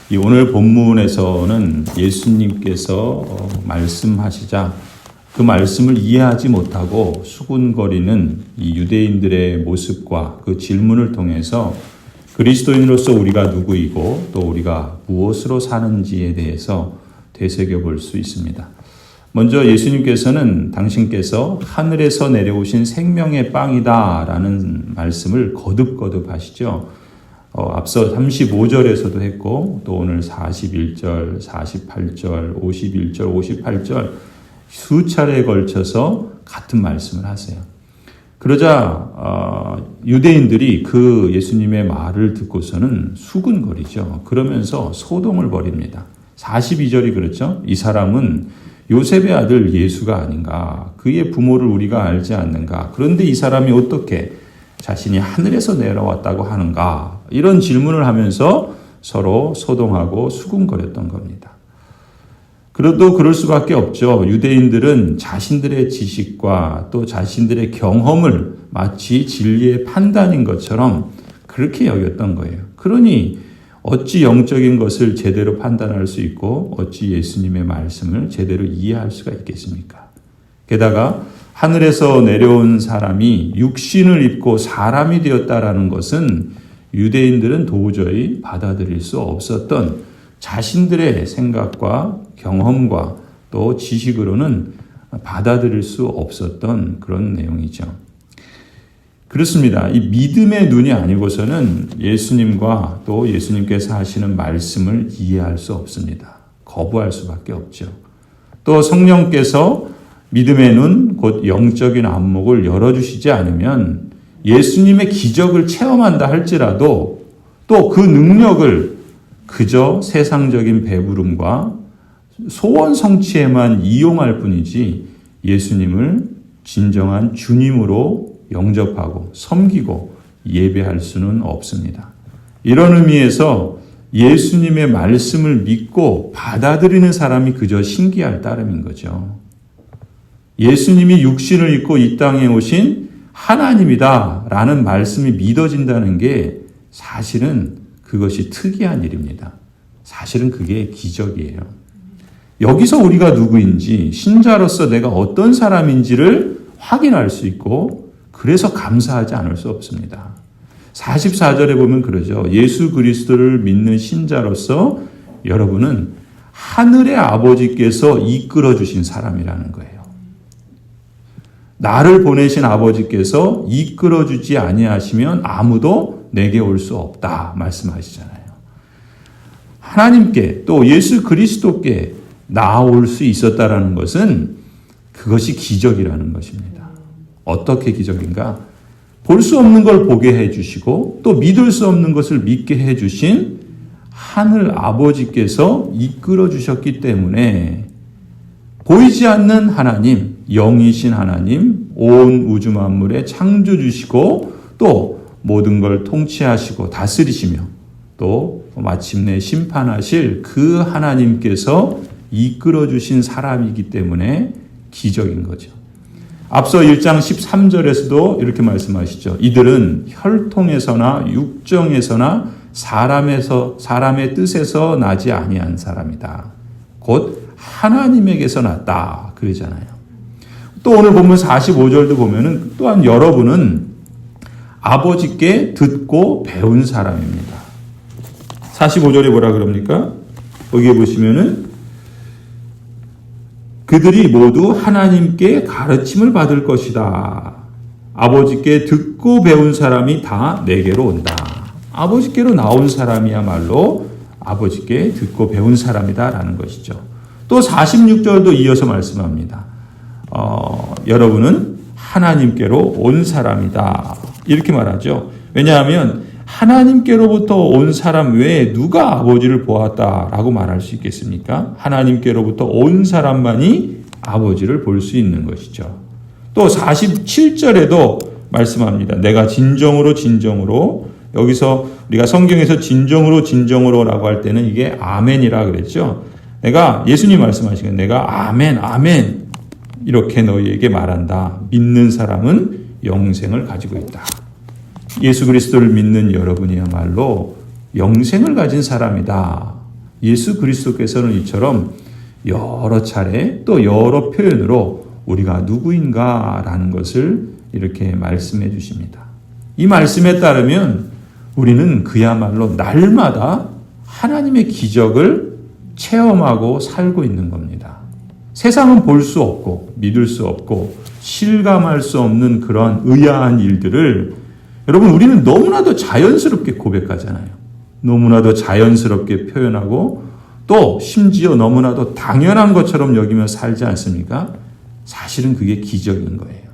이 오늘 본문에서는 예수님께서 말씀하시자 그 말씀을 이해하지 못하고 수군거리는 이 유대인들의 모습과 그 질문을 통해서 그리스도인으로서 우리가 누구이고 또 우리가 무엇으로 사는지에 대해서 되새겨 볼 수 있습니다. 먼저 예수님께서는 당신께서 하늘에서 내려오신 생명의 빵이다라는 말씀을 거듭거듭 하시죠. 앞서 35절에서도 했고 또 오늘 41절, 48절, 51절, 58절 수차례에 걸쳐서 같은 말씀을 하세요. 그러자 유대인들이 그 예수님의 말을 듣고서는 수군거리죠. 그러면서 소동을 벌입니다. 42절이 그렇죠. 이 사람은 요셉의 아들 예수가 아닌가? 그의 부모를 우리가 알지 않는가? 그런데 이 사람이 어떻게 자신이 하늘에서 내려왔다고 하는가? 이런 질문을 하면서 서로 소동하고 수군거렸던 겁니다. 그래도 그럴 수밖에 없죠. 유대인들은 자신들의 지식과 또 자신들의 경험을 마치 진리의 판단인 것처럼 그렇게 여겼던 거예요. 그러니 어찌 영적인 것을 제대로 판단할 수 있고 어찌 예수님의 말씀을 제대로 이해할 수가 있겠습니까? 게다가 하늘에서 내려온 사람이 육신을 입고 사람이 되었다라는 것은 유대인들은 도저히 받아들일 수 없었던 자신들의 생각과 경험과 또 지식으로는 받아들일 수 없었던 그런 내용이죠. 그렇습니다. 이 믿음의 눈이 아니고서는 예수님과 또 예수님께서 하시는 말씀을 이해할 수 없습니다. 거부할 수밖에 없죠. 또 성령께서 믿음의 눈, 곧 영적인 안목을 열어주시지 않으면 예수님의 기적을 체험한다 할지라도 또 그 능력을 그저 세상적인 배부름과 소원 성취에만 이용할 뿐이지 예수님을 진정한 주님으로 영접하고 섬기고 예배할 수는 없습니다. 이런 의미에서 예수님의 말씀을 믿고 받아들이는 사람이 그저 신기할 따름인 거죠. 예수님이 육신을 입고 이 땅에 오신 하나님이다라는 말씀이 믿어진다는 게 사실은 그것이 특이한 일입니다. 사실은 그게 기적이에요. 여기서 우리가 누구인지 신자로서 내가 어떤 사람인지를 확인할 수 있고 그래서 감사하지 않을 수 없습니다. 44절에 보면 그러죠. 예수 그리스도를 믿는 신자로서 여러분은 하늘의 아버지께서 이끌어 주신 사람이라는 거예요. 나를 보내신 아버지께서 이끌어 주지 아니하시면 아무도 내게 올 수 없다 말씀하시잖아요. 하나님께 또 예수 그리스도께 나아올 수 있었다라는 것은 그것이 기적이라는 것입니다. 어떻게 기적인가? 볼 수 없는 걸 보게 해주시고 또 믿을 수 없는 것을 믿게 해주신 하늘 아버지께서 이끌어 주셨기 때문에 보이지 않는 하나님, 영이신 하나님, 온 우주 만물의 창조주시고 또 모든 걸 통치하시고 다스리시며 또 마침내 심판하실 그 하나님께서 이끌어 주신 사람이기 때문에 기적인 거죠. 앞서 1장 13절에서도 이렇게 말씀하시죠. 이들은 혈통에서나 육정에서나 사람의 뜻에서 나지 아니한 사람이다. 곧 하나님에게서 났다. 그러잖아요. 또 오늘 보면 45절도 보면은 또한 여러분은 아버지께 듣고 배운 사람입니다. 45절에 뭐라 그럽니까? 거기에 보시면은 그들이 모두 하나님께 가르침을 받을 것이다. 아버지께 듣고 배운 사람이 다 내게로 온다. 아버지께로 나온 사람이야말로 아버지께 듣고 배운 사람이다라는 것이죠. 또 46절도 이어서 말씀합니다. 여러분은 하나님께로 온 사람이다. 이렇게 말하죠. 왜냐하면 하나님께로부터 온 사람 외에 누가 아버지를 보았다라고 말할 수 있겠습니까? 하나님께로부터 온 사람만이 아버지를 볼 수 있는 것이죠. 또 47절에도 말씀합니다. 내가 진정으로 여기서 우리가 성경에서 진정으로라고 할 때는 이게 아멘이라 그랬죠. 내가 예수님 말씀하시기에 내가 아멘 이렇게 너희에게 말한다. 믿는 사람은 영생을 가지고 있다. 예수 그리스도를 믿는 여러분이야말로 영생을 가진 사람이다. 예수 그리스도께서는 이처럼 여러 차례 또 여러 표현으로 우리가 누구인가라는 것을 이렇게 말씀해 주십니다. 이 말씀에 따르면 우리는 그야말로 날마다 하나님의 기적을 체험하고 살고 있는 겁니다. 세상은 볼 수 없고 믿을 수 없고 실감할 수 없는 그런 의아한 일들을 여러분 우리는 너무나도 자연스럽게 고백하잖아요. 너무나도 자연스럽게 표현하고 또 심지어 너무나도 당연한 것처럼 여기며 살지 않습니까? 사실은 그게 기적인 거예요.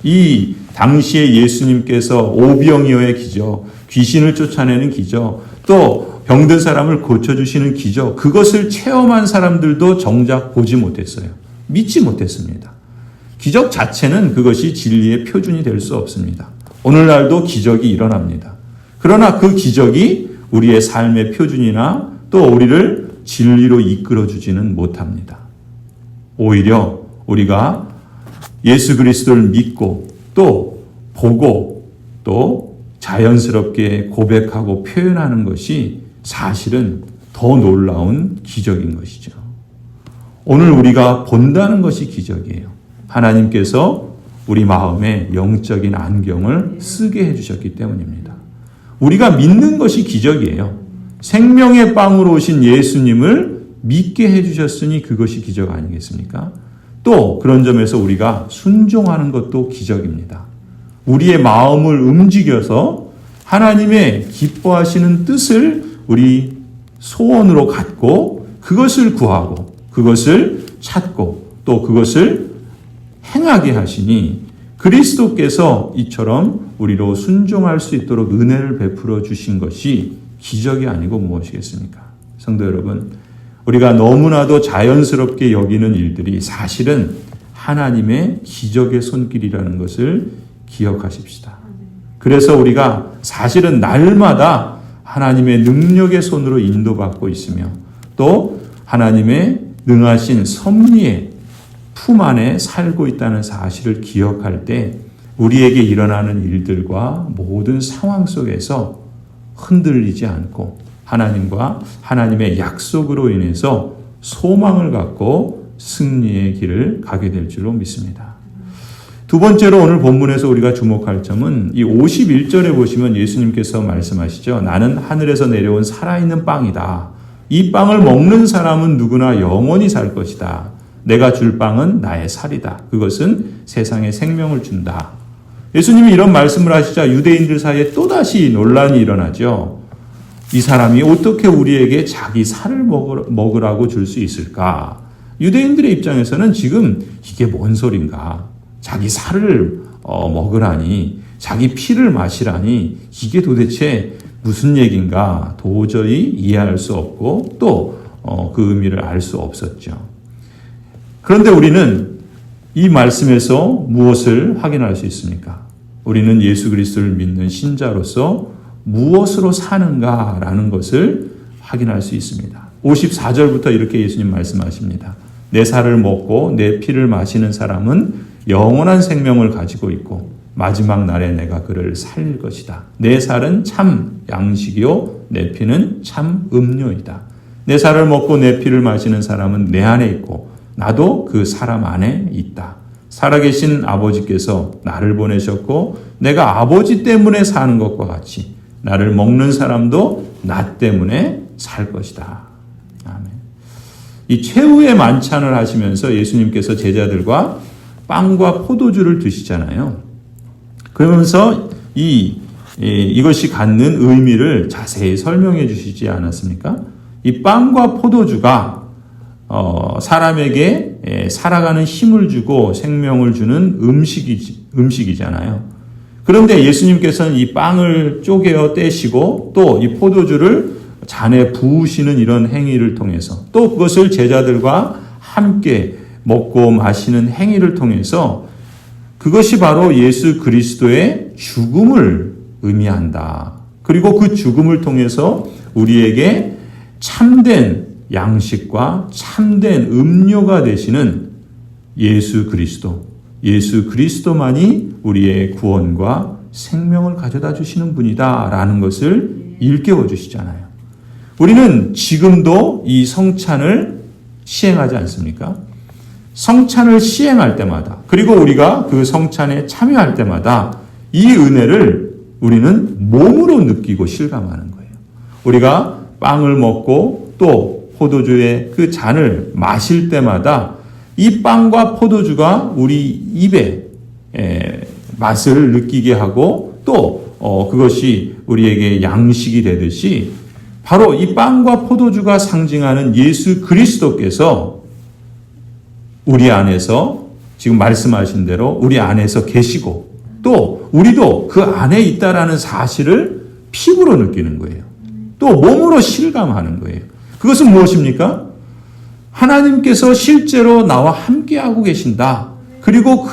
이 당시에 예수님께서 오병이어의 기적, 귀신을 쫓아내는 기적, 또 병든 사람을 고쳐주시는 기적, 그것을 체험한 사람들도 정작 보지 못했어요. 믿지 못했습니다. 기적 자체는 그것이 진리의 표준이 될 수 없습니다. 오늘날도 기적이 일어납니다. 그러나 그 기적이 우리의 삶의 표준이나 또 우리를 진리로 이끌어주지는 못합니다. 오히려 우리가 예수 그리스도를 믿고 또 보고 또 자연스럽게 고백하고 표현하는 것이 사실은 더 놀라운 기적인 것이죠. 오늘 우리가 본다는 것이 기적이에요. 하나님께서 우리 마음에 영적인 안경을 쓰게 해주셨기 때문입니다. 우리가 믿는 것이 기적이에요. 생명의 빵으로 오신 예수님을 믿게 해주셨으니 그것이 기적 아니겠습니까? 또 그런 점에서 우리가 순종하는 것도 기적입니다. 우리의 마음을 움직여서 하나님의 기뻐하시는 뜻을 우리 소원으로 갖고 그것을 구하고 그것을 찾고 또 그것을 행하게 하시니 그리스도께서 이처럼 우리로 순종할 수 있도록 은혜를 베풀어 주신 것이 기적이 아니고 무엇이겠습니까? 성도 여러분, 우리가 너무나도 자연스럽게 여기는 일들이 사실은 하나님의 기적의 손길이라는 것을 기억하십시다. 그래서 우리가 사실은 날마다 하나님의 능력의 손으로 인도받고 있으며 또 하나님의 능하신 섭리의 품 안에 살고 있다는 사실을 기억할 때 우리에게 일어나는 일들과 모든 상황 속에서 흔들리지 않고 하나님과 하나님의 약속으로 인해서 소망을 갖고 승리의 길을 가게 될 줄로 믿습니다. 두 번째로 오늘 본문에서 우리가 주목할 점은 이 51절에 보시면 예수님께서 말씀하시죠. 나는 하늘에서 내려온 살아있는 빵이다. 이 빵을 먹는 사람은 누구나 영원히 살 것이다. 내가 줄 빵은 나의 살이다. 그것은 세상에 생명을 준다. 예수님이 이런 말씀을 하시자 유대인들 사이에 또다시 논란이 일어나죠. 이 사람이 어떻게 우리에게 자기 살을 먹으라고 줄 수 있을까? 유대인들의 입장에서는 지금 이게 뭔 소린가? 자기 살을 먹으라니, 자기 피를 마시라니 이게 도대체 무슨 얘기인가? 도저히 이해할 수 없고 또 그 의미를 알 수 없었죠. 그런데 우리는 이 말씀에서 무엇을 확인할 수 있습니까? 우리는 예수 그리스도를 믿는 신자로서 무엇으로 사는가라는 것을 확인할 수 있습니다. 54절부터 이렇게 예수님 말씀하십니다. 내 살을 먹고 내 피를 마시는 사람은 영원한 생명을 가지고 있고 마지막 날에 내가 그를 살릴 것이다. 내 살은 참 양식이요 내 피는 참 음료이다. 내 살을 먹고 내 피를 마시는 사람은 내 안에 있고 나도 그 사람 안에 있다. 살아계신 아버지께서 나를 보내셨고 내가 아버지 때문에 사는 것과 같이 나를 먹는 사람도 나 때문에 살 것이다. 아멘. 이 최후의 만찬을 하시면서 예수님께서 제자들과 빵과 포도주를 드시잖아요. 그러면서 이것이 갖는 의미를 자세히 설명해 주시지 않았습니까? 이 빵과 포도주가 사람에게 살아가는 힘을 주고 생명을 주는 음식이잖아요. 그런데 예수님께서는 이 빵을 쪼개어 떼시고 또 이 포도주를 잔에 부으시는 이런 행위를 통해서 또 그것을 제자들과 함께 먹고 마시는 행위를 통해서 그것이 바로 예수 그리스도의 죽음을 의미한다. 그리고 그 죽음을 통해서 우리에게 참된 양식과 참된 음료가 되시는 예수 그리스도만이 우리의 구원과 생명을 가져다 주시는 분이다라는 것을 일깨워 주시잖아요. 우리는 지금도 이 성찬을 시행하지 않습니까? 성찬을 시행할 때마다, 그리고 우리가 그 성찬에 참여할 때마다 이 은혜를 우리는 몸으로 느끼고 실감하는 거예요. 우리가 빵을 먹고 또 포도주의 그 잔을 마실 때마다 이 빵과 포도주가 우리 입에 맛을 느끼게 하고 또 그것이 우리에게 양식이 되듯이 바로 이 빵과 포도주가 상징하는 예수 그리스도께서 우리 안에서 지금 말씀하신 대로 우리 안에서 계시고 또 우리도 그 안에 있다라는 사실을 피부로 느끼는 거예요. 또 몸으로 실감하는 거예요. 그것은 무엇입니까? 하나님께서 실제로 나와 함께하고 계신다. 그리고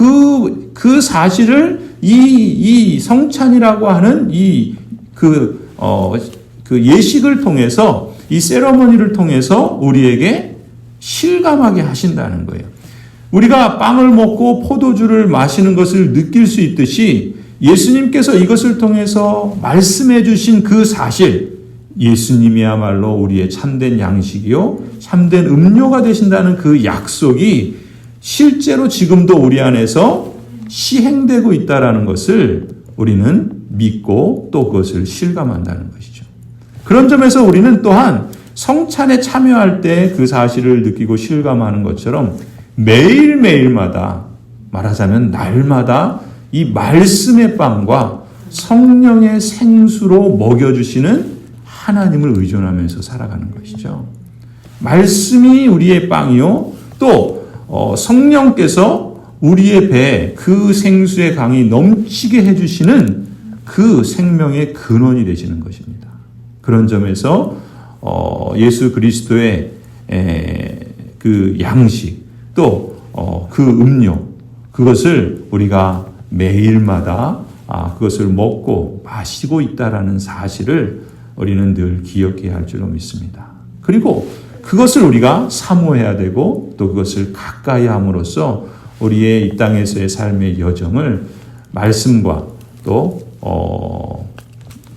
그 사실을 이 성찬이라고 하는 그 예식을 통해서 이 세러머니를 통해서 우리에게 실감하게 하신다는 거예요. 우리가 빵을 먹고 포도주를 마시는 것을 느낄 수 있듯이 예수님께서 이것을 통해서 말씀해 주신 그 사실, 예수님이야말로 우리의 참된 양식이요 참된 음료가 되신다는 그 약속이 실제로 지금도 우리 안에서 시행되고 있다는 것을 우리는 믿고 또 그것을 실감한다는 것이죠. 그런 점에서 우리는 또한 성찬에 참여할 때 그 사실을 느끼고 실감하는 것처럼 매일매일마다, 말하자면 날마다 이 말씀의 빵과 성령의 생수로 먹여주시는 하나님을 의존하면서 살아가는 것이죠. 말씀이 우리의 빵이요 또 성령께서 우리의 배에 그 생수의 강이 넘치게 해주시는 그 생명의 근원이 되시는 것입니다. 그런 점에서 예수 그리스도의 그 양식 또 그 음료 그것을 우리가 매일마다 그것을 먹고 마시고 있다라는 사실을 우리는 늘 기억해야 할 줄로 믿습니다. 그리고 그것을 우리가 사모해야 되고 또 그것을 가까이 함으로써 우리의 이 땅에서의 삶의 여정을 말씀과 또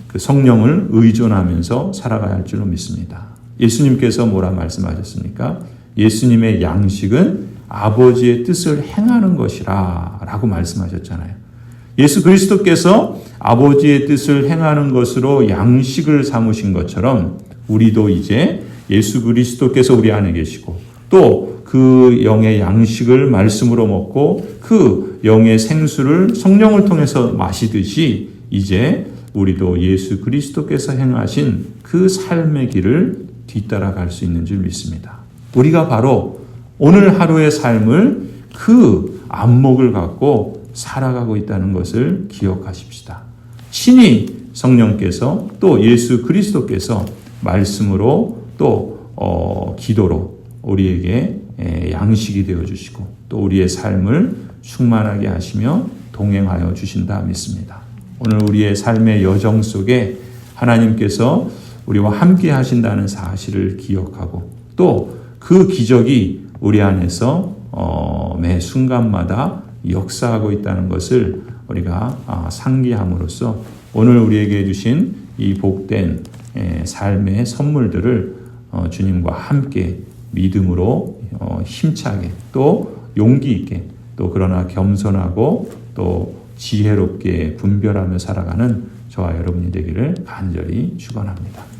그 성령을 의존하면서 살아가야 할 줄로 믿습니다. 예수님께서 뭐라 말씀하셨습니까? 예수님의 양식은 아버지의 뜻을 행하는 것이라 라고 말씀하셨잖아요. 예수 그리스도께서 아버지의 뜻을 행하는 것으로 양식을 삼으신 것처럼 우리도 이제 예수 그리스도께서 우리 안에 계시고 또 그 영의 양식을 말씀으로 먹고 그 영의 생수를 성령을 통해서 마시듯이 이제 우리도 예수 그리스도께서 행하신 그 삶의 길을 뒤따라갈 수 있는 줄 믿습니다. 우리가 바로 오늘 하루의 삶을 그 안목을 갖고 살아가고 있다는 것을 기억하십시다. 친히 성령께서 또 예수 그리스도께서 말씀으로 또 기도로 우리에게 양식이 되어주시고 또 우리의 삶을 충만하게 하시며 동행하여 주신다 믿습니다. 오늘 우리의 삶의 여정 속에 하나님께서 우리와 함께 하신다는 사실을 기억하고 또 그 기적이 우리 안에서 매 순간마다 역사하고 있다는 것을 우리가 상기함으로써 오늘 우리에게 주신 이 복된 삶의 선물들을 주님과 함께 믿음으로 힘차게 또 용기 있게 또 그러나 겸손하고 또 지혜롭게 분별하며 살아가는 저와 여러분이 되기를 간절히 축원합니다.